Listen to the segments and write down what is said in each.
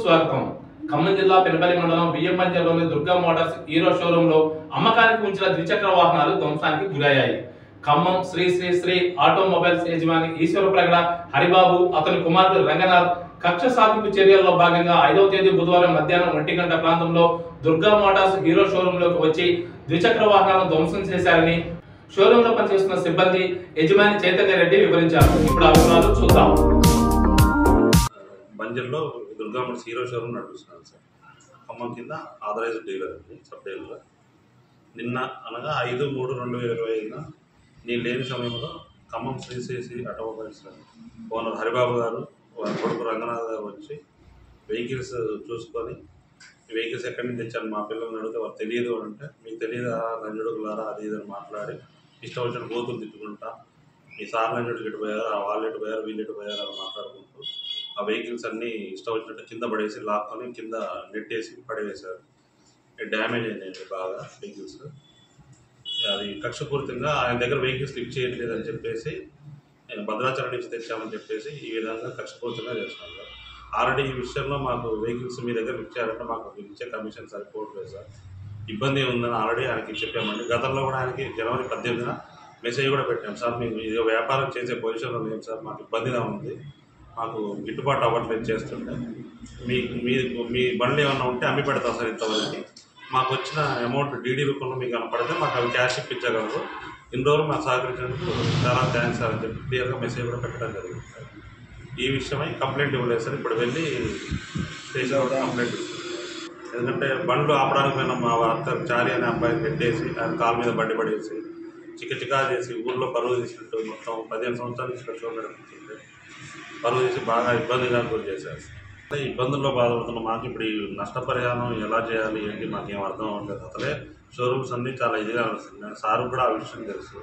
స్వాగతం. ఖమ్మం జిల్లా పెనపల్లి మండలం బియ్యంపంచలోని దుర్గా మోటార్స్ హీరో షోరూమ్ లో అమ్మకానికి ఉంచిన ద్విచక్ర వాహనాలు ధ్వంసానికి గురయ్యాయి. ఖమ్మం శ్రీ శ్రీ శ్రీ ఆటోమొబైల్స్ యజమాని ఈశ్వర ప్రగడ హరిబాబు అతని కుమారుడు రంగనాథ్ కక్ష సాధింపు చర్యల్లో భాగంగా 5వ తేదీ బుధవారం మధ్యాహ్నం 1 గంట ప్రాంతంలో దుర్గా మోటార్స్ హీరో షోరూమ్ లోకి వచ్చి ద్విచక్ర వాహనాలను ధ్వంసం చేశారని షోరూమ్ లో పనిచేస్తున్న సిబ్బంది యజమాని చైతన్య రెడ్డి వివరించారు. ఇప్పుడు ఆ వివరాలు చూద్దాం. బంజర్లో దుర్గా మోటార్స్ హీరో షోరూమ్ నడుస్తున్నాను సార్. ఖమ్మం కింద ఆథరైజ్డ్ డీలర్ అండి, సబ్ డీలర్. నిన్న అనగా 5/3/2025 నేను లేని సమయంలో ఖమ్మం శ్రీ శ్రీ శ్రీ ఆటోమొబైల్స్ ఓనర్ హరిబాబు గారు వారి కొడుకు రంగనాథ్ గారు వచ్చి వెహికల్స్ చూసుకొని వెహికల్స్ ఎక్కడి నుంచి తెచ్చాను మా పిల్లల్ని అడిగితే వారు తెలియదు అని అంటే, మీకు తెలియదా లంజడుగులారా అది ఇదని మాట్లాడి ఇష్టం వచ్చిన బూతులు తిట్టుకుంటా మీ సార్ లంజడుకి ఎటు పోయారు, వాళ్ళు ఎటు పోయారు, వీళ్ళు ఎటు పోయారు అని మాట్లాడుకుంటూ ఆ వెహికల్స్ అన్నీ ఇష్టం వచ్చినట్టు కింద పడేసి లాక్కొని కింద నెట్టేసి పడవేశారు. డ్యామేజ్ అయిందండి బాగా వెహికల్స్. అది కక్షపూరితంగా ఆయన దగ్గర వెహికల్స్ లిఫ్ట్ చేయట్లేదని చెప్పేసి నేను భద్రాచలం నుంచి తెచ్చామని చెప్పేసి ఈ విధంగా కక్షపూరితంగా చేస్తున్నాను సార్. ఆల్రెడీ ఈ విషయంలో మాకు వెహికల్స్ మీ దగ్గర లిఫ్ట్ చేయాలంటే మాకు ఇచ్చే కమిషన్ సరిపోవట్లేదు సార్, ఇబ్బంది ఉందని ఆల్రెడీ ఆయనకి చెప్పామండి. గతంలో కూడా ఆయనకి జనవరి 18న మెసేజ్ కూడా పెట్టాం సార్, మేము ఇది వ్యాపారం చేసే పొజిషన్లో లేము సార్, మాకు ఇబ్బందిగా ఉంది, మాకు గిట్టుబాటు అవ్వట్లేదు చేస్తుంటే మీ బండ్లు ఏమన్నా ఉంటే అమ్మి పెడతాం సార్, ఇంతవరకు మాకు వచ్చిన అమౌంట్ డీడీ రూపంలో మీకు కనపడితే మాకు అవి క్యాష్ ఇప్పించగలరు, ఇన్ని రోజులు మాకు సహకరించినందుకు చాలా థ్యాంక్స్ సార్ అని చెప్పి క్లియర్గా మెసేజ్ కూడా పెట్టడం జరిగింది సార్. ఈ విషయమై కంప్లైంట్ ఇవ్వలేదు సార్, ఇప్పుడు వెళ్ళి స్టేషన్ కూడా కంప్లైంట్ ఇస్తుంది. ఎందుకంటే బండ్లు ఆపడానికి పోయిన మా అత్త చారి అనే అబ్బాయిని పెట్టేసి ఆయన కాలు మీద బండి పడేసి చికా చేసి ఊళ్ళో పరువు తీసినట్టు మొత్తం 15 సంవత్సరాల నుంచి పెట్రోల్ నడుపుతుంటే పరువు తీసి బాగా ఇబ్బందిగా గురి చేశారు. ఇబ్బందుల్లో బాధపడుతున్న మాకు ఇప్పుడు ఈ నష్టపరిహారం ఎలా చేయాలి ఏంటి మాకేం అర్థం అవ్వట్లేదు. అసలే షోరూమ్స్ అన్నీ చాలా ఇదిగా నడుస్తున్నాయి. సార్ కూడా ఆ విషయం తెలుసు,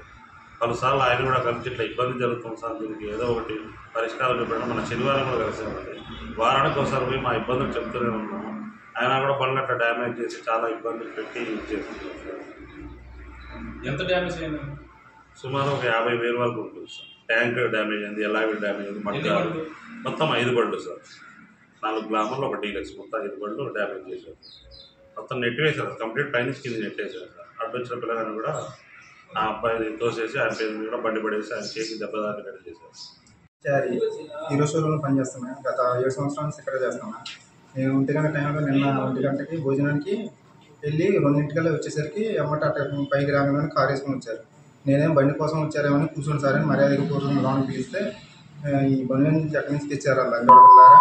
పలుసార్లు ఆయన కూడా కలిసి ఇట్లా ఇబ్బంది జరుగుతుంది సార్, దీనికి ఏదో ఒకటి పరిష్కారం చెప్పడం. మన శనివారం కూడా కలిసామండి, వారానికి ఒకసారి పోయి మా ఇబ్బందులు చెప్తూనే ఉన్నాము. ఆయన కూడా బండ్లు అట్లా డ్యామేజ్ చేసి చాలా ఇబ్బందులు పెట్టి చేస్తున్నాం సార్. ఎంత డ్యామేజ్ అయింది? సుమారు ఒక 50,000 వరకు ఉంటుంది సార్. ట్యాంక్ డ్యామేజ్ అయింది, ఎలాగ డ్యామేజ్ అయింది, మగ్గాలు మొత్తం 5 బండ్లు సార్. 4 గ్లామర్లు ఒక డీలక్స్ మొత్తం 5 బండ్లు డ్యామేజ్ చేశారు. మొత్తం నెట్టివేశారు, కంప్లీట్ పైనుంచి కింద నెట్టేశారు సార్. అడ్డొచ్చిన పిల్లగాని కూడా ఆ అబ్బాయిని తోసేసి ఆయన పేరు కూడా బండి పడేసి ఆయన చేసి దెబ్బ దాకా చేశారు. హీరో షోరూంలో పనిచేస్తున్నాను, గత 7 సంవత్సరాల నుంచి ఇక్కడ చేస్తున్నాను. నేను 1 గంట టైంలో నిన్న 1 గంటకి భోజనానికి వెళ్ళి 2 వచ్చేసరికి అమ్మట పైకి రాగానే కారు వేసుకొని వచ్చారు. నేనేం బండి కోసం వచ్చారేమని కూర్చొని సార్ అని మర్యాదగా కోసం లోన్ పిలిస్తే ఈ బండి నుంచి ఎక్కడి నుంచి తెచ్చారు లంజోడలారా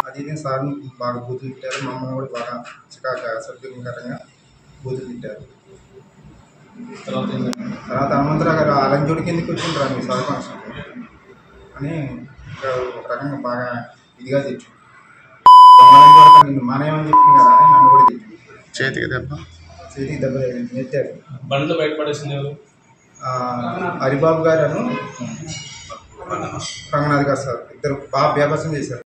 అది ఇది సార్ని బాగా బూతులు తిట్టారు, మమ్మల్ని కూడా బాగా చికాగా అసభ్యకరంగా బూతులు తిట్టారు. తర్వాత హనుమంతరావు గారు ఆ లంజోడికి ఎందుకు వచ్చింటారు మీ సార్ ఫంక్షన్ అని ఒక రకంగా బాగా ఇదిగా తెచ్చు నిన్ను మానేమని చెప్పింది కదా అని నన్ను కూడా తెచ్చు. చేతికి దెబ్బ నెట్టారు. బండ్లు బయటపడేసింది హరిబాబు గారు రంగనాథ్ గారు సార్, ఇద్దరు బాగా బేభత్సం చేశారు.